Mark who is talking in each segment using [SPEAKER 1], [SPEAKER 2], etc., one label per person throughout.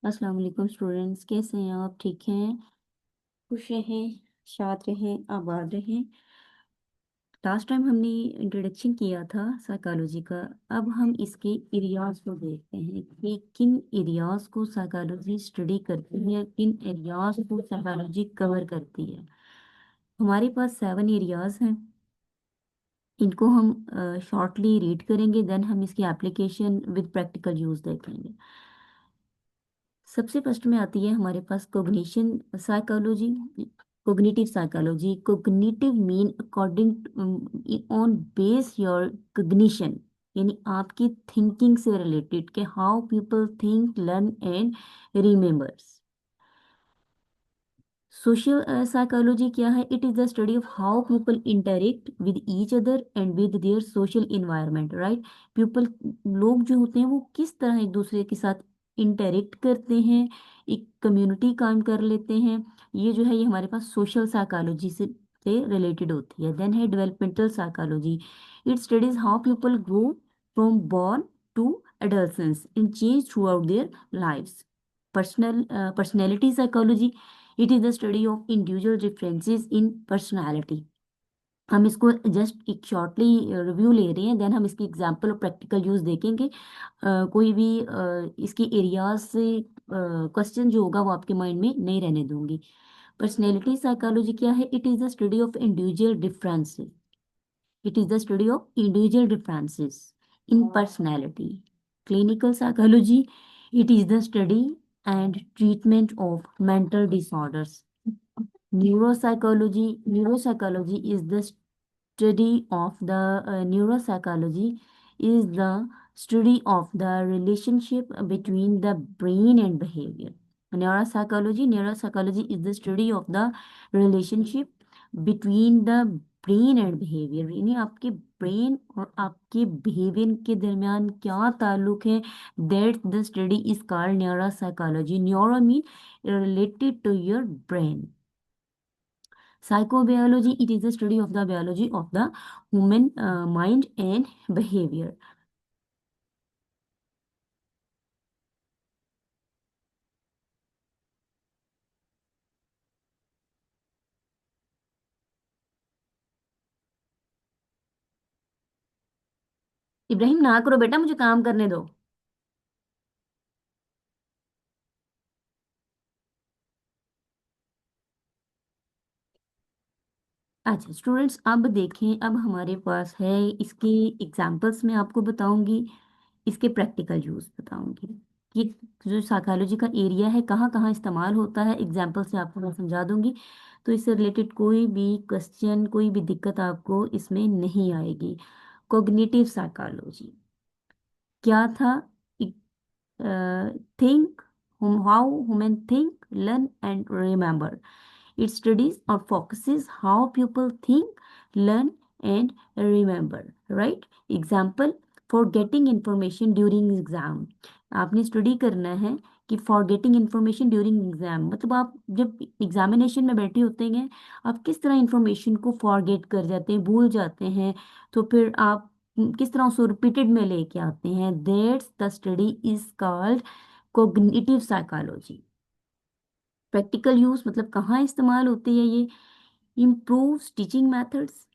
[SPEAKER 1] अस्सलाम वालेकुम स्टूडेंट्स, कैसे हैं आप? ठीक हैं? खुश रहें, शाद रहें, आबाद रहें। लास्ट टाइम हमने इंट्रोडक्शन किया था साइकोलॉजी का। अब हम इसके एरियाज को देखते हैं कि किन एरियाज को साइकोलॉजी स्टडी करती है, किन एरियाज को साइकोलॉजी कवर करती है। हमारे पास 7 एरियाज हैं। इनको हम शॉर्टली रीड करेंगे, देन हम इसकी एप्लीकेशन विद प्रैक्टिकल यूज देखेंगे। सबसे फर्स्ट में आती है हमारे पास cognition psychology. Cognitive psychology, cognitive mean according on base your cognition, यानी आपकी थिंकिंग से रिलेटेड के how people think, learn and remembers. Social psychology क्या है? It is the study of how people interact with each other and with their social environment, right. People, लोग जो होते हैं वो किस तरह एक दूसरे के साथ इंटरेक्ट करते हैं, एक कम्युनिटी काम कर लेते हैं। ये जो है ये हमारे पास सोशल साइकोलॉजी से रिलेटेड होती है। देन है developmental psychology. It studies how people grow from born to adolescence and change throughout their lives. Personality psychology. It is the study of individual differences in personality. हम इसको just एक shortly review ले रहे हैं, then हम इसकी example और practical use देखेंगे। कोई भी इसके एरियाज से क्वेश्चन जो होगा वो आपके माइंड में नहीं रहने दूंगी। पर्सनैलिटी साइकोलॉजी क्या है? It is the study of individual differences. It is the study of individual differences in personality. Clinical psychology, it is the study and treatment of mental disorders. Neuropsychology is the study of the neuropsychology is the study of the relationship between the brain and behavior. Neuropsychology is the study of the relationship between the brain and behaviour, यानी आपके brain और आपके behaviour के दरमियान क्या ताल्लुक है। That the study is called neuropsychology. Neuro mean related to your brain. Psychobiology, it is the study of the biology of the human mind and behavior. Ibrahim ना करो बेटा, मुझे काम करने दो। अच्छा स्टूडेंट्स, अब देखें, अब हमारे पास है इसके एग्जाम्पल्स मैं आपको बताऊंगी, इसके प्रैक्टिकल यूज बताऊंगी कि जो साइकोलॉजी का एरिया है कहाँ कहाँ इस्तेमाल होता है। एग्जाम्पल से आपको मैं समझा दूंगी, तो इससे रिलेटेड कोई भी क्वेश्चन, कोई भी दिक्कत आपको इसमें नहीं आएगी। कॉग्निटिव साइकोलॉजी क्या था? Think, how human think, learn and remember. It studies or focuses how people think, learn, and remember. Right? Example, forgetting information during exam. आपने स्टडी करना है कि फॉरगेटिंग इंफॉर्मेशन ड्यूरिंग एग्जाम, मतलब आप जब एग्जामिनेशन में बैठे होते हैं आप किस तरह इंफॉर्मेशन को फॉरगेट कर जाते हैं, भूल जाते हैं। तो फिर आप किस तरह उसको रिपीटेड में लेके आते हैं। That's the study is called cognitive psychology. Practical use मतलब कहाँ इस्तेमाल होती है ये? Improve teaching methods.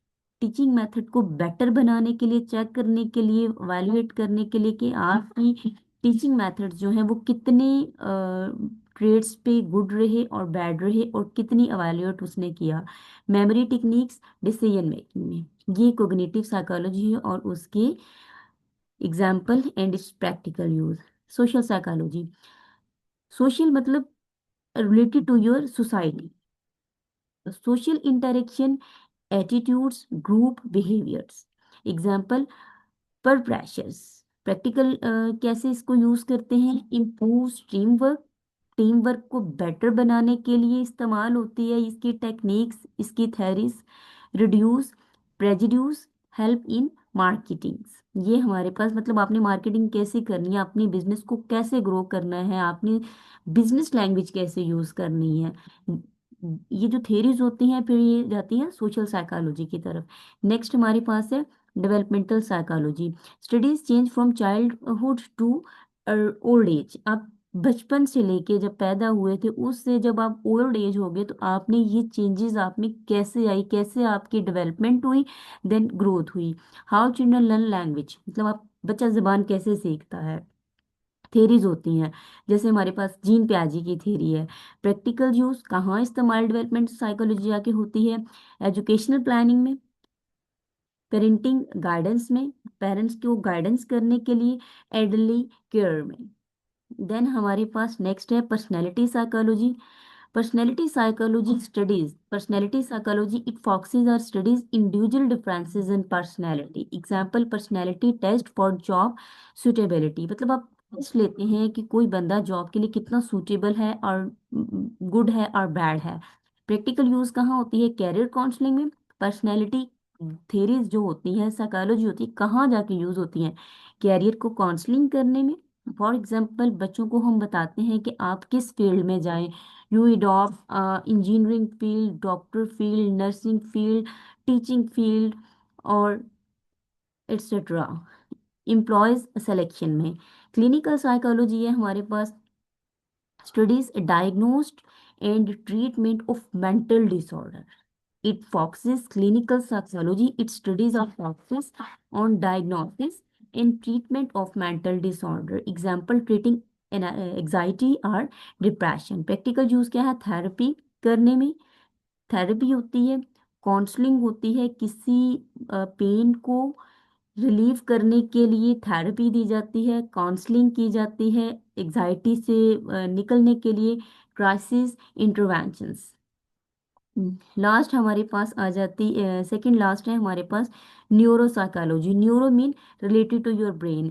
[SPEAKER 1] Teaching method को बेटर बनाने के लिए, चेक करने के लिए, एवेल्युएट करने के लिए कि आपकी टीचिंग मेथड्स जो हैं वो कितने ट्रेड्स पे गुड रहे और बैड रहे और कितनी एवेल्युएट उसने किया। मेमोरी टेक्निक्स डिसीजन मेकिंग में, ये कोग्निटिव साइकोलॉजी है और उसके example and it's practical use. Social psychology, social मतलब related to your society. Social interaction, attitudes, group behaviors. Example, per pressures. Practical कैसे इसको यूज करते हैं? Improve team work. Team work को बेटर बनाने के लिए इस्तेमाल होती है इसकी टेक्निक्स, इसकी theories. Reduce prejudice, help in marketing. ये हमारे पास मतलब आपने मार्केटिंग कैसे करनी है, अपनी बिजनेस को कैसे ग्रो करना है, आपने बिजनेस लैंग्वेज कैसे यूज करनी है। ये जो थेरीज होती हैं फिर ये जाती हैं सोशल साइकोलॉजी की तरफ। नेक्स्ट हमारे पास है developmental psychology. Studies change from childhood to old age. आप बचपन से लेके जब पैदा हुए थे उससे जब आप ओल्ड एज हो गए तो आपने ये चेंजेस आप में कैसे आई, कैसे आपकी डेवलपमेंट हुई, देन ग्रोथ हुई। हाउ चिल्ड्रन लर्न लैंग्वेज, मतलब आप बच्चा जबान कैसे सीखता है। थेरीज होती हैं, जैसे हमारे पास जीन प्याजी की थेरी है। प्रैक्टिकल यूज कहाँ इस्तेमाल डेवलपमेंट साइकोलॉजी आके होती है, एजुकेशनल प्लानिंग में, पेरेंटिंग गाइडेंस में, पेरेंट्स को गाइडेंस करने के लिए, एल्डरली केयर में। देन हमारे पास नेक्स्ट है personality psychology. Personality psychology studies. Personality psychology, it focuses or studies individual differences in personality. Example, personality test for job suitability. मतलब आप टेस्ट लेते हैं कि कोई बंदा जॉब के लिए कितना सूटेबल है और गुड है और बैड है। प्रैक्टिकल यूज कहाँ होती है, कैरियर काउंसलिंग में। पर्सनैलिटी थेरीज जो होती हैं, साइकोलॉजी होती है, कहाँ जाके यूज होती हैं, कैरियर को काउंसलिंग करने में। फॉर एग्जाम्पल बच्चों को हम बताते हैं कि आप किस फील्ड में जाएं, you adopt engineering field, doctor field, nursing field, teaching field और एट्सेट्रा। एम्प्लॉयज सिलेक्शन में क्लिनिकल साइकोलॉजी है हमारे पास, studies diagnosed and treatment of mental disorder. It focuses clinical psychology. It studies of focuses on diagnosis and treatment of mental disorder. Example, treating anxiety or depression. Practical use क्या है, therapy करने में। Therapy होती है, counselling होती है, किसी pen को रिलीव करने के लिए थेरेपी दी जाती है, काउंसलिंग की जाती है, एग्जाइटी से निकलने के लिए क्राइसिस इंटरवेंशंस। लास्ट हमारे पास आ जाती, सेकंड लास्ट है हमारे पास neuropsychology. Neuro mean related to your brain,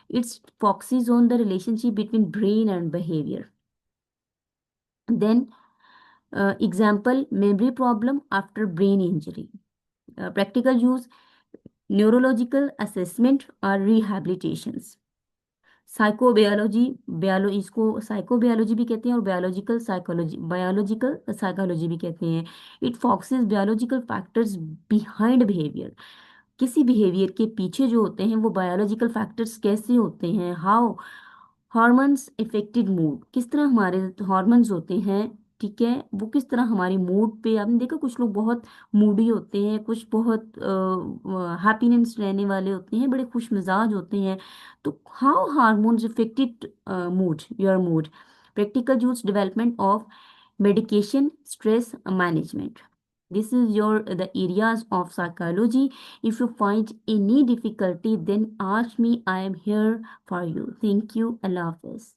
[SPEAKER 1] it's focuses on the relationship between brain and behaviour. Then example, memory problem after brain injury. Practical use, neurological assessment और rehabilitations. Psychobiology, इसको psychobiology भी कहते हैं और biological psychology भी कहते हैं। It focuses biological factors behind behaviour. किसी बिहेवियर के पीछे जो होते हैं वो बायोलॉजिकल फैक्टर्स कैसे होते हैं, हाउ हॉर्मोन्स इफेक्टेड मूड, किस तरह हमारे हॉर्मोन्स होते हैं, ठीक है, वो किस तरह हमारे मूड पे। आपने देखा कुछ लोग बहुत मूडी होते हैं, कुछ बहुत हैप्पीनेस रहने वाले होते हैं, बड़े खुश मिजाज होते हैं। तो how hormones affected mood, your mood. Practical use development of medication stress management. This is your the areas of psychology. If you find any difficulty then ask me, I am here for you. Thank you. Allah Hafiz.